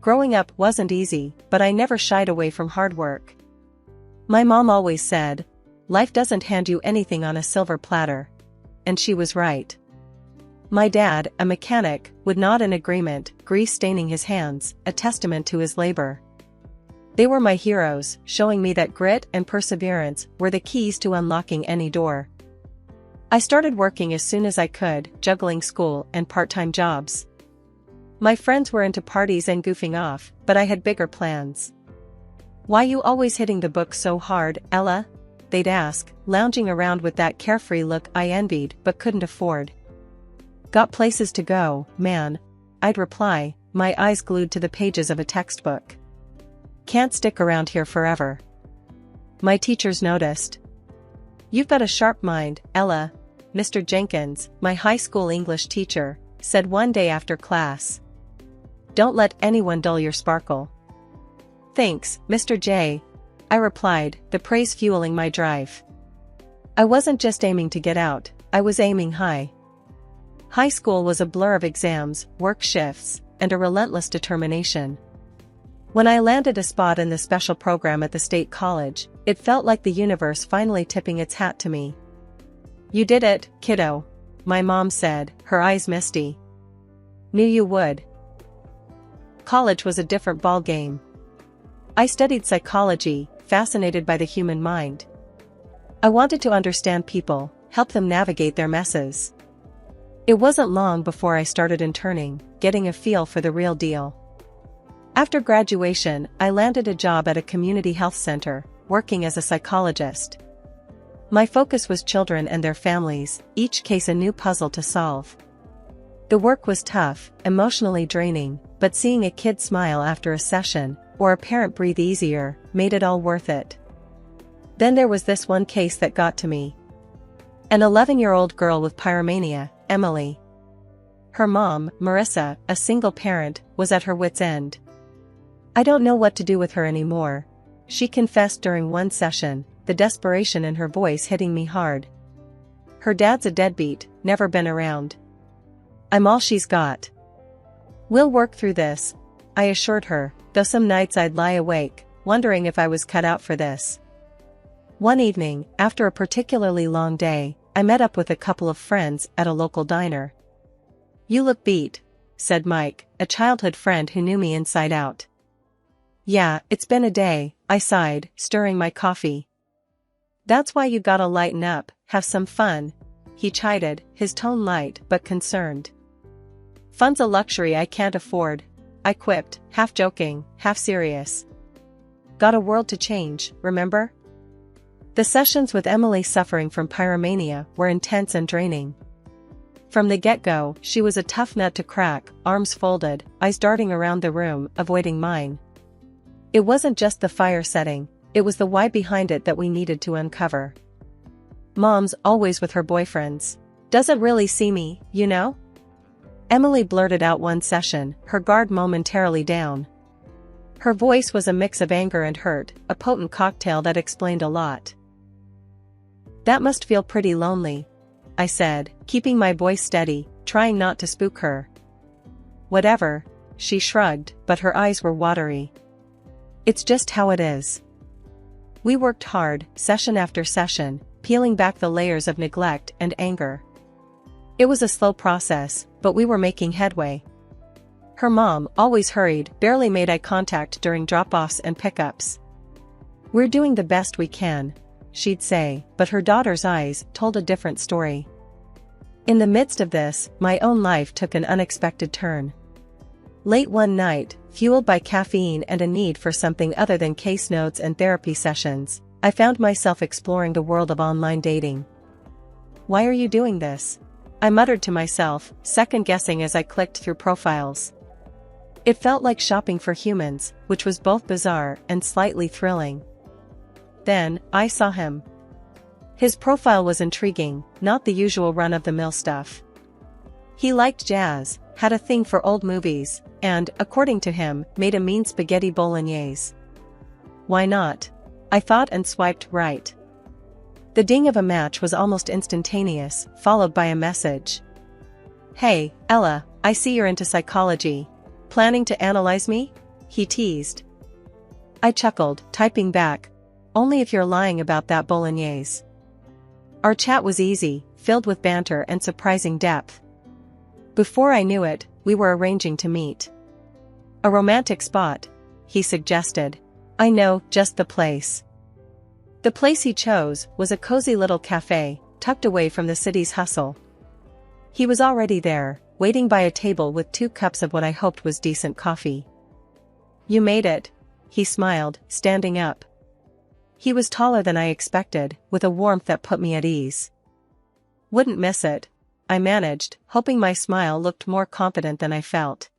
Growing up wasn't easy, but I never shied away from hard work. My mom always said, "Life doesn't hand you anything on a silver platter." And she was right. My dad, a mechanic, would nod in agreement, grease staining his hands, a testament to his labor. They were my heroes, showing me that grit and perseverance were the keys to unlocking any door. I started working as soon as I could, juggling school and part-time jobs. My friends were into parties and goofing off, but I had bigger plans. "Why you always hitting the book so hard, Ella?" they'd ask, lounging around with that carefree look I envied but couldn't afford. "Got places to go, man," I'd reply, my eyes glued to the pages of a textbook. "Can't stick around here forever." My teachers noticed. "You've got a sharp mind, Ella," Mr. Jenkins, my high school English teacher, said one day after class. "Don't let anyone dull your sparkle." "Thanks, Mr. J," I replied, the praise fueling my drive. I wasn't just aiming to get out, I was aiming high. High school was a blur of exams, work shifts, and a relentless determination. When I landed a spot in the special program at the state college, it felt like the universe finally tipping its hat to me. "You did it, kiddo," my mom said, her eyes misty. "Knew you would." College was a different ballgame. I studied psychology, fascinated by the human mind. I wanted to understand people, help them navigate their messes. It wasn't long before I started interning, getting a feel for the real deal. After graduation, I landed a job at a community health center, working as a psychologist. My focus was children and their families, each case a new puzzle to solve. The work was tough, emotionally draining, but seeing a kid smile after a session, or a parent breathe easier, made it all worth it. Then there was this one case that got to me. An 11-year-old girl with pyromania, Emily. Her mom, Marissa, a single parent, was at her wit's end. "I don't know what to do with her anymore," she confessed during one session, the desperation in her voice hitting me hard. "Her dad's a deadbeat, never been around. I'm all she's got." "We'll work through this," I assured her, though some nights I'd lie awake, wondering if I was cut out for this. One evening, after a particularly long day, I met up with a couple of friends at a local diner. "You look beat," said Mike, a childhood friend who knew me inside out. "Yeah, it's been a day," I sighed, stirring my coffee. "That's why you gotta lighten up, have some fun," he chided, his tone light but concerned. "Fun's a luxury I can't afford," I quipped, half joking, half serious. "Got a world to change, remember?" The sessions with Emily suffering from pyromania were intense and draining. From the get-go, she was a tough nut to crack, arms folded, eyes darting around the room, avoiding mine. It wasn't just the fire setting, it was the why behind it that we needed to uncover. "Mom's always with her boyfriends. Doesn't really see me, you know?" Emily blurted out one session, her guard momentarily down. Her voice was a mix of anger and hurt, a potent cocktail that explained a lot. "That must feel pretty lonely," I said, keeping my voice steady, trying not to spook her. "Whatever," she shrugged, but her eyes were watery. "It's just how it is." We worked hard, session after session, peeling back the layers of neglect and anger. It was a slow process, but we were making headway. Her mom, always hurried, barely made eye contact during drop-offs and pickups. "We're doing the best we can," she'd say, but her daughter's eyes told a different story. In the midst of this, my own life took an unexpected turn. Late one night, fueled by caffeine and a need for something other than case notes and therapy sessions, I found myself exploring the world of online dating. "Why are you doing this?" I muttered to myself, second-guessing as I clicked through profiles. It felt like shopping for humans, which was both bizarre and slightly thrilling. Then, I saw him. His profile was intriguing, not the usual run-of-the-mill stuff. He liked jazz, had a thing for old movies, and, according to him, made a mean spaghetti bolognese. Why not? I thought and swiped right. The ding of a match was almost instantaneous, followed by a message. "Hey, Ella, I see you're into psychology. Planning to analyze me?" he teased. I chuckled, typing back, only if you're lying about that bolognese. Our chat was easy, filled with banter and surprising depth. Before I knew it, we were arranging to meet. A romantic spot, he suggested. I know, just the place. The place he chose was a cozy little cafe, tucked away from the city's hustle. He was already there, waiting by a table with 2 cups of what I hoped was decent coffee. You made it, he smiled, standing up. He was taller than I expected, with a warmth that put me at ease. Wouldn't miss it, I managed, hoping my smile looked more confident than I felt.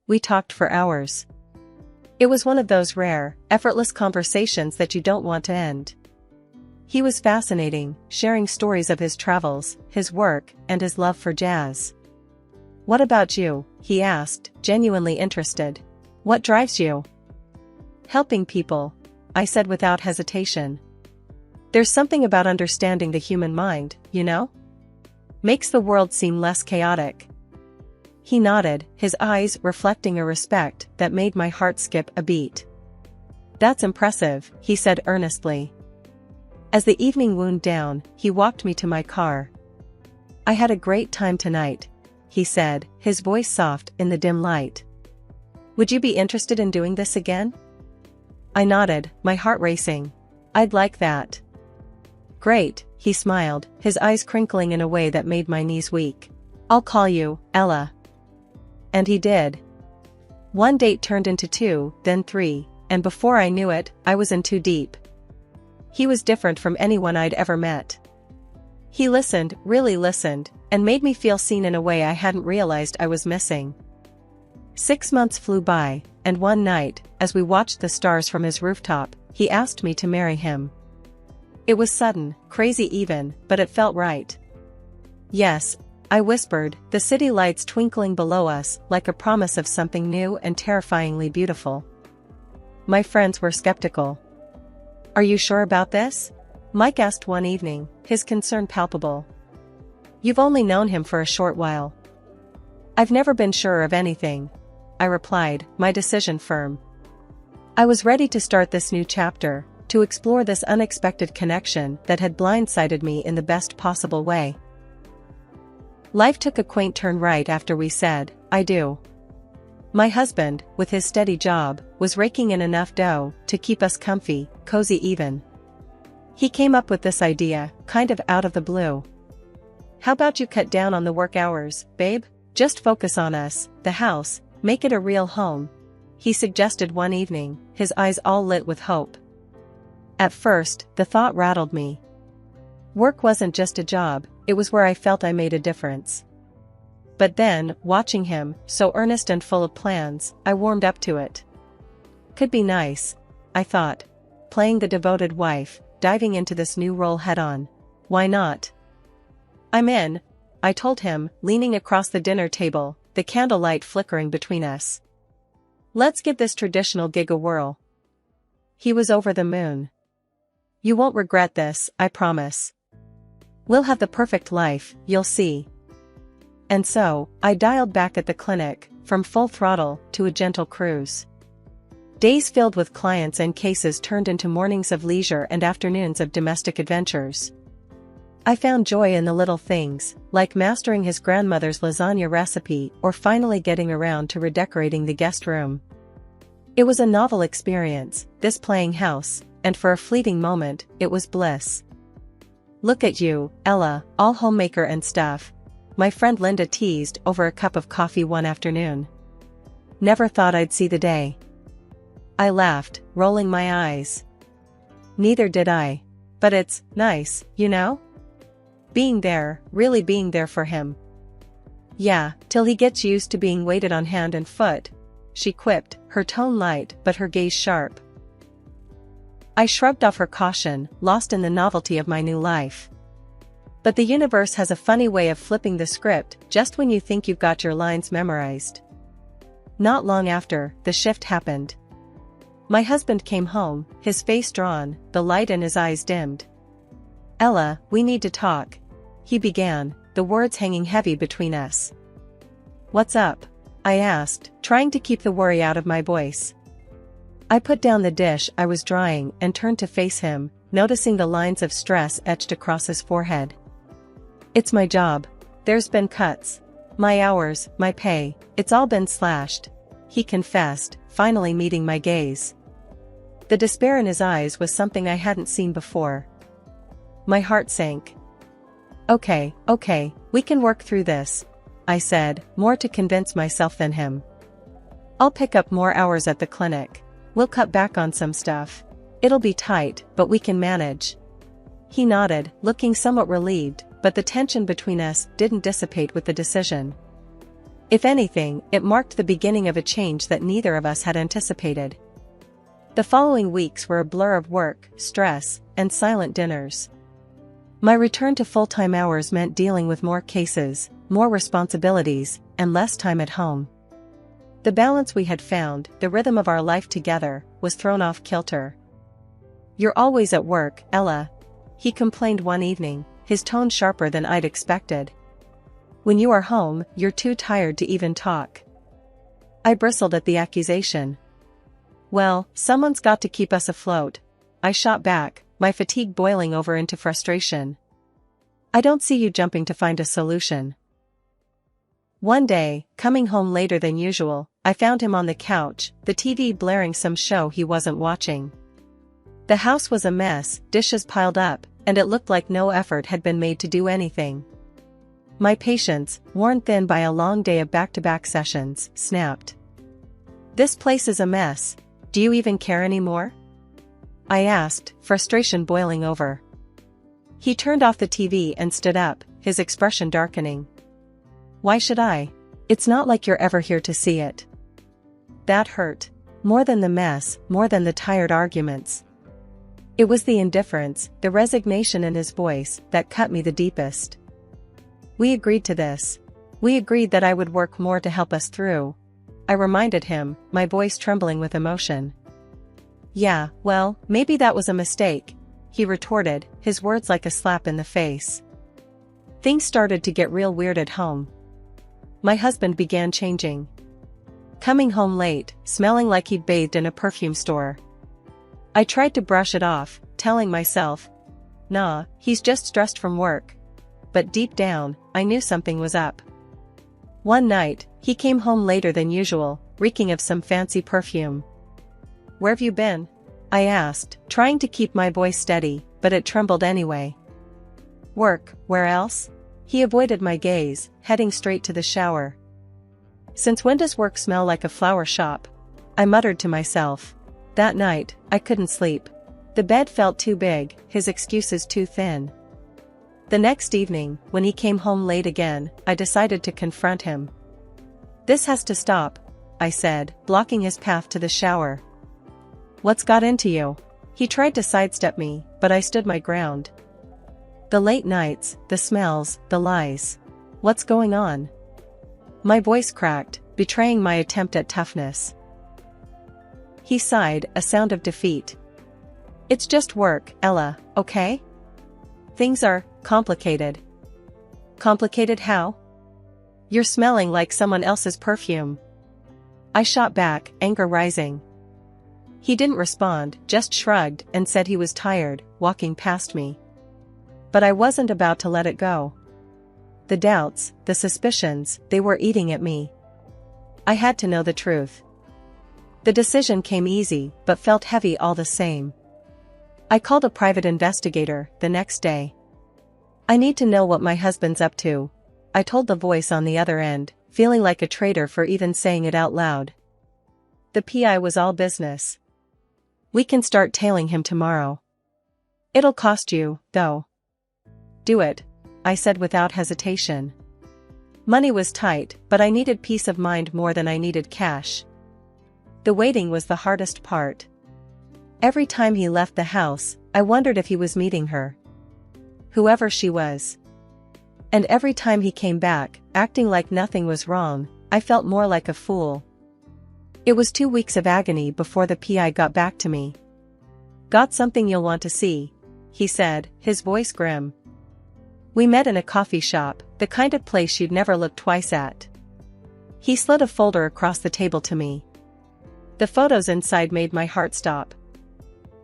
We talked for hours. It was one of those rare, effortless conversations that you don't want to end. He was fascinating, sharing stories of his travels, his work, and his love for jazz. What about you? He asked, genuinely interested. What drives you? Helping people, I said without hesitation. There's something about understanding the human mind, you know? Makes the world seem less chaotic. He nodded, his eyes reflecting a respect that made my heart skip a beat. That's impressive, he said earnestly. As the evening wound down, he walked me to my car. I had a great time tonight, he said, his voice soft in the dim light. Would you be interested in doing this again? I nodded, my heart racing. I'd like that. Great, he smiled, his eyes crinkling in a way that made my knees weak. I'll call you, Ella. And he did. 1 date turned into 2, then 3, and before I knew it, I was in 2 deep. He was different from anyone I'd ever met. He listened, really listened, and made me feel seen in a way I hadn't realized I was missing. 6 months flew by, and one night, as we watched the stars from his rooftop, he asked me to marry him. It was sudden, crazy even, but it felt right. Yes, I whispered, the city lights twinkling below us like a promise of something new and terrifyingly beautiful. My friends were skeptical. Are you sure about this? Mike asked one evening, his concern palpable. You've only known him for a short while. I've never been sure of anything, I replied, my decision firm. I was ready to start this new chapter, to explore this unexpected connection that had blindsided me in the best possible way. Life took a quaint turn right after we said, I do. My husband, with his steady job, was raking in enough dough to keep us comfy, cozy even. He came up with this idea, kind of out of the blue. How about you cut down on the work hours, babe? Just focus on us, the house, make it a real home, he suggested one evening, his eyes all lit with hope. At first, the thought rattled me. Work wasn't just a job, it was where I felt I made a difference. But then, watching him, so earnest and full of plans, I warmed up to it. Could be nice, I thought. Playing the devoted wife, diving into this new role head-on. Why not? I'm in, I told him, leaning across the dinner table, the candlelight flickering between us. Let's give this traditional gig a whirl. He was over the moon. You won't regret this, I promise. We'll have the perfect life, you'll see. And so, I dialed back at the clinic, from full throttle to a gentle cruise. Days filled with clients and cases turned into mornings of leisure and afternoons of domestic adventures. I found joy in the little things, like mastering his grandmother's lasagna recipe or finally getting around to redecorating the guest room. It was a novel experience, this playing house, and for a fleeting moment, it was bliss. Look at you, Ella, all homemaker and stuff, my friend Linda teased over a cup of coffee one afternoon. Never thought I'd see the day. I laughed, rolling my eyes. Neither did I. But it's nice, you know? Being there, really being there for him. Yeah, till he gets used to being waited on hand and foot, she quipped, her tone light but her gaze sharp. I shrugged off her caution, lost in the novelty of my new life. But the universe has a funny way of flipping the script just when you think you've got your lines memorized. Not long after, the shift happened. My husband came home, his face drawn, the light in his eyes dimmed. Ella, we need to talk, he began, the words hanging heavy between us. What's up? I asked, trying to keep the worry out of my voice. I put down the dish I was drying and turned to face him, noticing the lines of stress etched across his forehead. It's my job. There's been cuts. My hours, my pay, it's all been slashed, he confessed, finally meeting my gaze. The despair in his eyes was something I hadn't seen before. My heart sank. Okay, we can work through this, I said, more to convince myself than him. I'll pick up more hours at the clinic. We'll cut back on some stuff. It'll be tight, but we can manage. He nodded, looking somewhat relieved, but the tension between us didn't dissipate with the decision. If anything, it marked the beginning of a change that neither of us had anticipated. The following weeks were a blur of work, stress, and silent dinners. My return to full-time hours meant dealing with more cases, more responsibilities, and less time at home. The balance we had found, the rhythm of our life together, was thrown off kilter. "You're always at work, Ella," he complained one evening, his tone sharper than I'd expected. "When you are home, you're too tired to even talk." I bristled at the accusation. "Well, someone's got to keep us afloat," I shot back, my fatigue boiling over into frustration. "I don't see you jumping to find a solution." One day, coming home later than usual, I found him on the couch, the TV blaring some show he wasn't watching. The house was a mess, dishes piled up, and it looked like no effort had been made to do anything. My patience, worn thin by a long day of back-to-back sessions, snapped. "This place is a mess. Do you even care anymore?" I asked, frustration boiling over. He turned off the TV and stood up, his expression darkening. "Why should I? It's not like you're ever here to see it." That hurt. More than the mess, more than the tired arguments. It was the indifference, the resignation in his voice, that cut me the deepest. "We agreed to this. We agreed that I would work more to help us through," I reminded him, my voice trembling with emotion. "Yeah, well, maybe that was a mistake," he retorted, his words like a slap in the face. Things started to get real weird at home. My husband began changing. Coming home late, smelling like he'd bathed in a perfume store. I tried to brush it off, telling myself, "Nah, he's just stressed from work." But deep down, I knew something was up. One night, he came home later than usual, reeking of some fancy perfume. "Where've you been?" I asked, trying to keep my voice steady, but it trembled anyway. "Work, where else?" He avoided my gaze, heading straight to the shower. "Since when does work smell like a flower shop?" I muttered to myself. That night, I couldn't sleep. The bed felt too big, his excuses too thin. The next evening, when he came home late again, I decided to confront him. "This has to stop," I said, blocking his path to the shower. "What's got into you?" He tried to sidestep me, but I stood my ground. "The late nights, the smells, the lies. What's going on?" My voice cracked, betraying my attempt at toughness. He sighed, a sound of defeat. "It's just work, Ella, okay? Things are complicated." "Complicated how?" "You're smelling like someone else's perfume." I shot back, anger rising. He didn't respond, just shrugged and said he was tired, walking past me. But I wasn't about to let it go. The doubts, the suspicions, they were eating at me. I had to know the truth. The decision came easy, but felt heavy all the same. I called a private investigator the next day. "I need to know what my husband's up to," I told the voice on the other end, feeling like a traitor for even saying it out loud. The PI was all business. "We can start tailing him tomorrow." "It'll cost you, though." "Do it," I said without hesitation. Money was tight, but I needed peace of mind more than I needed cash. The waiting was the hardest part. Every time he left the house, I wondered if he was meeting her. Whoever she was. And every time he came back, acting like nothing was wrong, I felt more like a fool. It was 2 weeks of agony before the PI got back to me. "Got something you'll want to see," he said, his voice grim. We met in a coffee shop, the kind of place you'd never look twice at. He slid a folder across the table to me. The photos inside made my heart stop.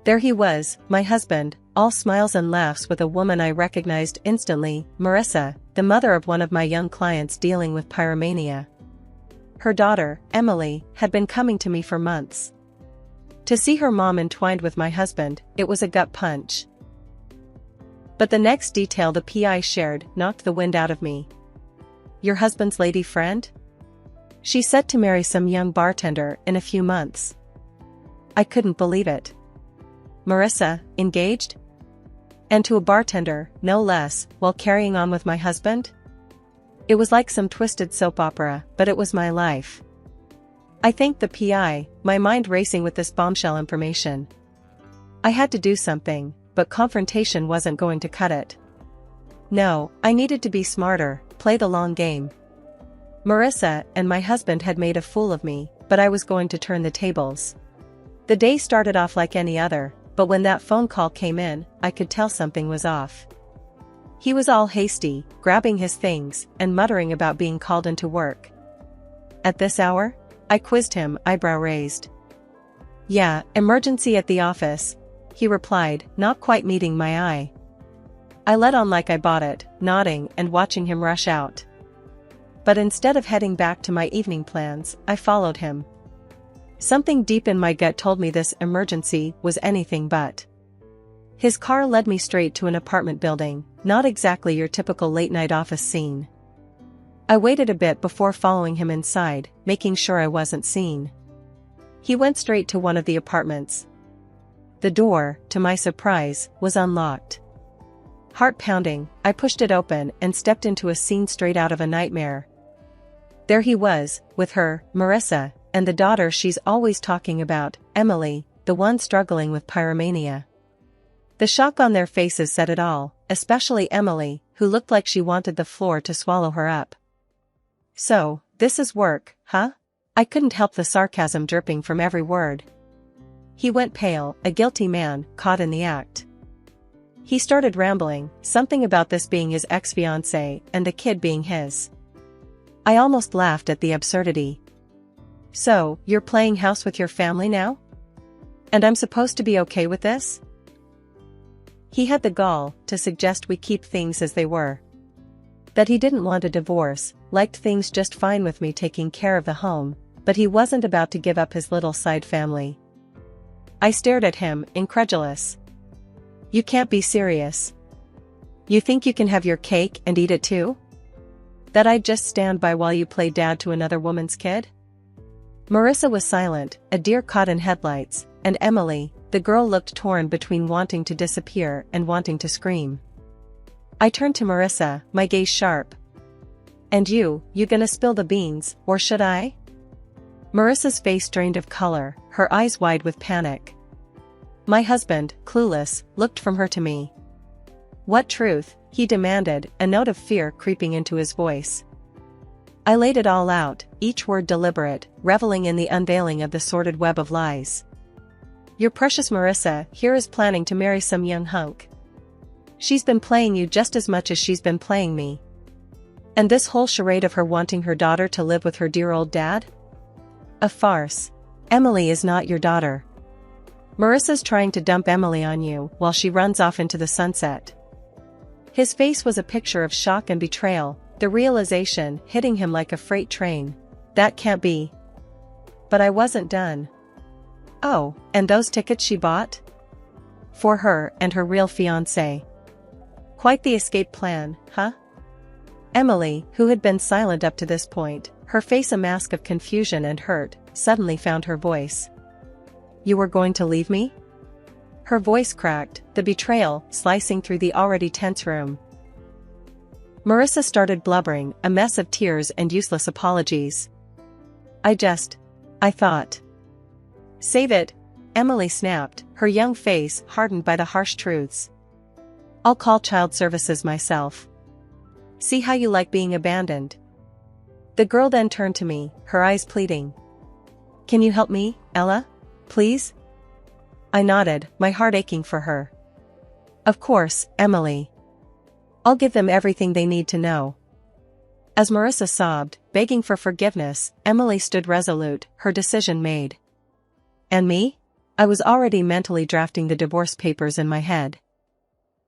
There he was, my husband, all smiles and laughs with a woman I recognized instantly, Marissa, the mother of one of my young clients dealing with pyromania. Her daughter, Emily, had been coming to me for months. To see her mom entwined with my husband, it was a gut punch. But the next detail the PI shared knocked the wind out of me. Your husband's lady friend? She's set to marry some young bartender in a few months. I couldn't believe it. Marissa, engaged? And to a bartender, no less, while carrying on with my husband? It was like some twisted soap opera, but it was my life. I thanked the PI, my mind racing with this bombshell information. I had to do something, but confrontation wasn't going to cut it. No, I needed to be smarter, play the long game. Marissa and my husband had made a fool of me, but I was going to turn the tables. The day started off like any other, but when that phone call came in, I could tell something was off. He was all hasty, grabbing his things, and muttering about being called into work. At this hour? I quizzed him, eyebrow raised. Yeah, emergency at the office, he replied, not quite meeting my eye. I let on like I bought it, nodding and watching him rush out. But instead of heading back to my evening plans, I followed him. Something deep in my gut told me this emergency was anything but. His car led me straight to an apartment building, not exactly your typical late-night office scene. I waited a bit before following him inside, making sure I wasn't seen. He went straight to one of the apartments. The door, to my surprise, was unlocked. Heart pounding, I pushed it open and stepped into a scene straight out of a nightmare. There he was, with her, Marissa, and the daughter she's always talking about, Emily, the one struggling with pyromania. The shock on their faces said it all, especially Emily, who looked like she wanted the floor to swallow her up. So, this is work, huh? I couldn't help the sarcasm dripping from every word. He went pale, a guilty man, caught in the act. He started rambling, something about this being his ex-fiancée and the kid being his. I almost laughed at the absurdity. So, you're playing house with your family now? And I'm supposed to be okay with this? He had the gall to suggest we keep things as they were. That he didn't want a divorce, liked things just fine with me taking care of the home, but he wasn't about to give up his little side family. I stared at him, incredulous. You can't be serious. You think you can have your cake and eat it too? That I'd just stand by while you play dad to another woman's kid? Marissa was silent, a deer caught in headlights, and Emily, the girl, looked torn between wanting to disappear and wanting to scream. I turned to Marissa, my gaze sharp. And you gonna spill the beans, or should I? Marissa's face drained of color, her eyes wide with panic. My husband, clueless, looked from her to me. What truth? He demanded, a note of fear creeping into his voice. I laid it all out, each word deliberate, reveling in the unveiling of the sordid web of lies. Your precious Marissa here is planning to marry some young hunk. She's been playing you just as much as she's been playing me. And this whole charade of her wanting her daughter to live with her dear old dad? A farce. Emily is not your daughter. Marissa's trying to dump Emily on you while she runs off into the sunset. His face was a picture of shock and betrayal, the realization hitting him like a freight train. That can't be. But I wasn't done. Oh, and those tickets she bought? For her and her real fiancé. Quite the escape plan, huh? Emily, who had been silent up to this point, her face a mask of confusion and hurt, suddenly found her voice. You were going to leave me? Her voice cracked, the betrayal slicing through the already tense room. Marissa started blubbering, a mess of tears and useless apologies. I thought. Save it, Emily snapped, her young face hardened by the harsh truths. I'll call child services myself. See how you like being abandoned. The girl then turned to me, her eyes pleading. Can you help me, Ella? Please? I nodded, my heart aching for her. Of course, Emily. I'll give them everything they need to know. As Marissa sobbed, begging for forgiveness, Emily stood resolute, her decision made. And me? I was already mentally drafting the divorce papers in my head.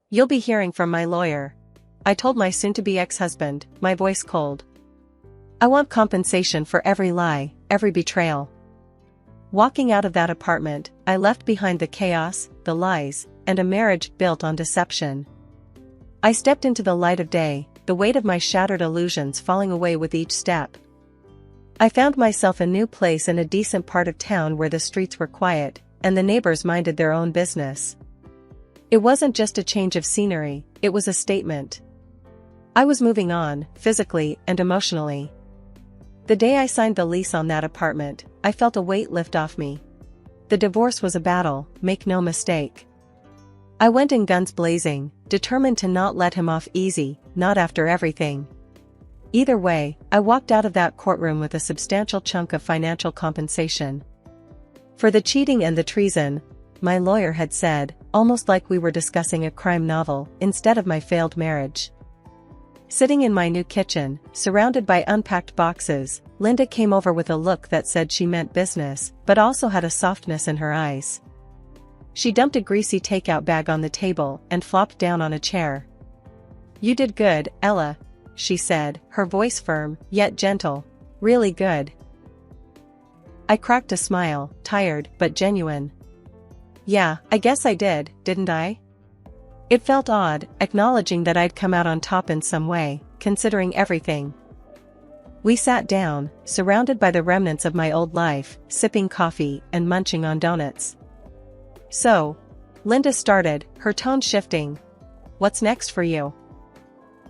"You'll be hearing from my lawyer," I told my soon-to-be ex-husband, my voice cold. "I want compensation for every lie, every betrayal." Walking out of that apartment, I left behind the chaos, the lies, and a marriage built on deception. I stepped into the light of day, the weight of my shattered illusions falling away with each step. I found myself a new place in a decent part of town where the streets were quiet, and the neighbors minded their own business. It wasn't just a change of scenery, it was a statement. I was moving on, physically and emotionally. The day I signed the lease on that apartment, I felt a weight lift off me. The divorce was a battle, make no mistake. I went in guns blazing, determined to not let him off easy, not after everything. Either way, I walked out of that courtroom with a substantial chunk of financial compensation. For the cheating and the treason, my lawyer had said, almost like we were discussing a crime novel instead of my failed marriage. Sitting in my new kitchen, surrounded by unpacked boxes, Linda came over with a look that said she meant business, but also had a softness in her eyes. She dumped a greasy takeout bag on the table and flopped down on a chair. "You did good, Ella," she said, her voice firm, yet gentle. "Really good." I cracked a smile, tired but genuine. "Yeah, I guess I did, didn't I?" It felt odd, acknowledging that I'd come out on top in some way, considering everything. We sat down, surrounded by the remnants of my old life, sipping coffee and munching on donuts. "So," Linda started, her tone shifting, "what's next for you?"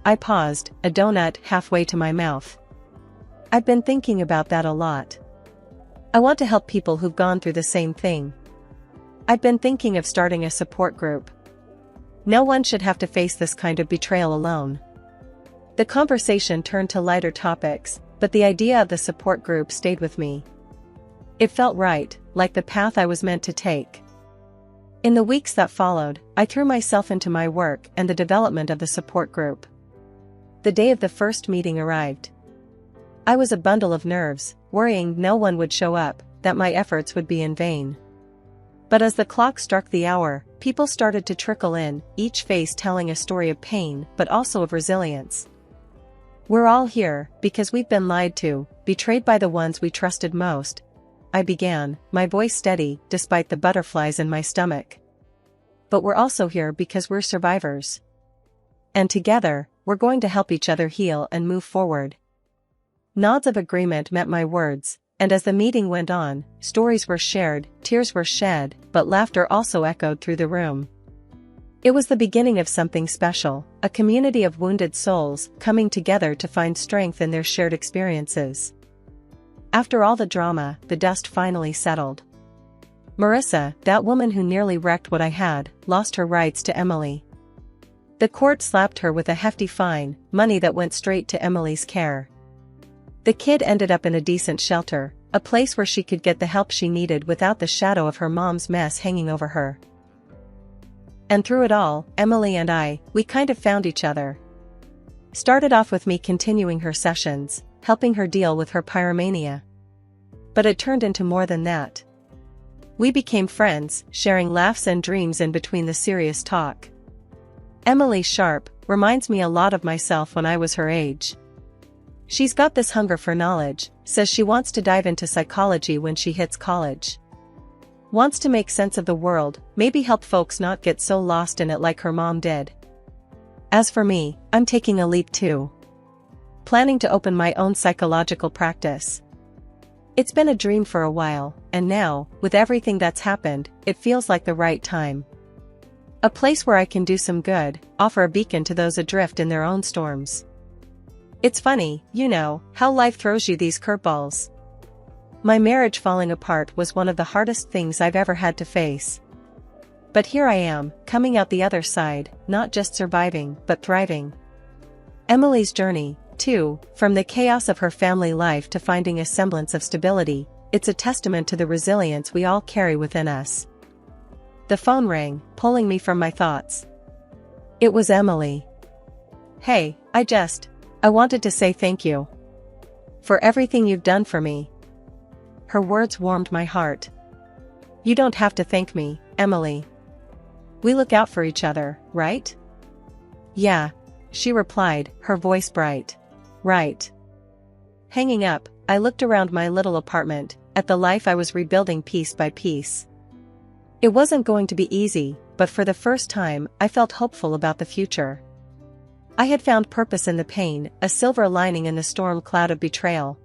I paused, a donut halfway to my mouth. "I've been thinking about that a lot. I want to help people who've gone through the same thing. I've been thinking of starting a support group. No one should have to face this kind of betrayal alone." The conversation turned to lighter topics, but the idea of the support group stayed with me. It felt right, like the path I was meant to take. In the weeks that followed, I threw myself into my work and the development of the support group. The day of the first meeting arrived. I was a bundle of nerves, worrying no one would show up, that my efforts would be in vain. But as the clock struck the hour, people started to trickle in, each face telling a story of pain but also of resilience. "We're all here because we've been lied to, betrayed by the ones we trusted most," I began, my voice steady despite the butterflies in my stomach. "But we're also here because we're survivors. And together, we're going to help each other heal and move forward." Nods of agreement met my words, and as the meeting went on, stories were shared, tears were shed, but laughter also echoed through the room. It was the beginning of something special, a community of wounded souls coming together to find strength in their shared experiences. After all the drama, the dust finally settled. Marissa, that woman who nearly wrecked what I had, lost her rights to Emily. The court slapped her with a hefty fine, money that went straight to Emily's care. The kid ended up in a decent shelter, a place where she could get the help she needed without the shadow of her mom's mess hanging over her. And through it all, Emily and I, we kind of found each other. Started off with me continuing her sessions, helping her deal with her pyromania. But it turned into more than that. We became friends, sharing laughs and dreams in between the serious talk. Emily Sharp reminds me a lot of myself when I was her age. She's got this hunger for knowledge, says she wants to dive into psychology when she hits college. Wants to make sense of the world, maybe help folks not get so lost in it like her mom did. As for me, I'm taking a leap too. Planning to open my own psychological practice. It's been a dream for a while, and now, with everything that's happened, it feels like the right time. A place where I can do some good, offer a beacon to those adrift in their own storms. It's funny, you know, how life throws you these curveballs. My marriage falling apart was one of the hardest things I've ever had to face. But here I am, coming out the other side, not just surviving, but thriving. Emily's journey, too, from the chaos of her family life to finding a semblance of stability, it's a testament to the resilience we all carry within us. The phone rang, pulling me from my thoughts. It was Emily. "Hey, I just..." I wanted to say thank you. For everything you've done for me. Her words warmed my heart. You don't have to thank me, Emily. We look out for each other, right? Yeah, she replied, her voice bright. Right. Hanging up, I looked around my little apartment, at the life I was rebuilding piece by piece. It wasn't going to be easy, but for the first time, I felt hopeful about the future. I had found purpose in the pain, a silver lining in the storm cloud of betrayal.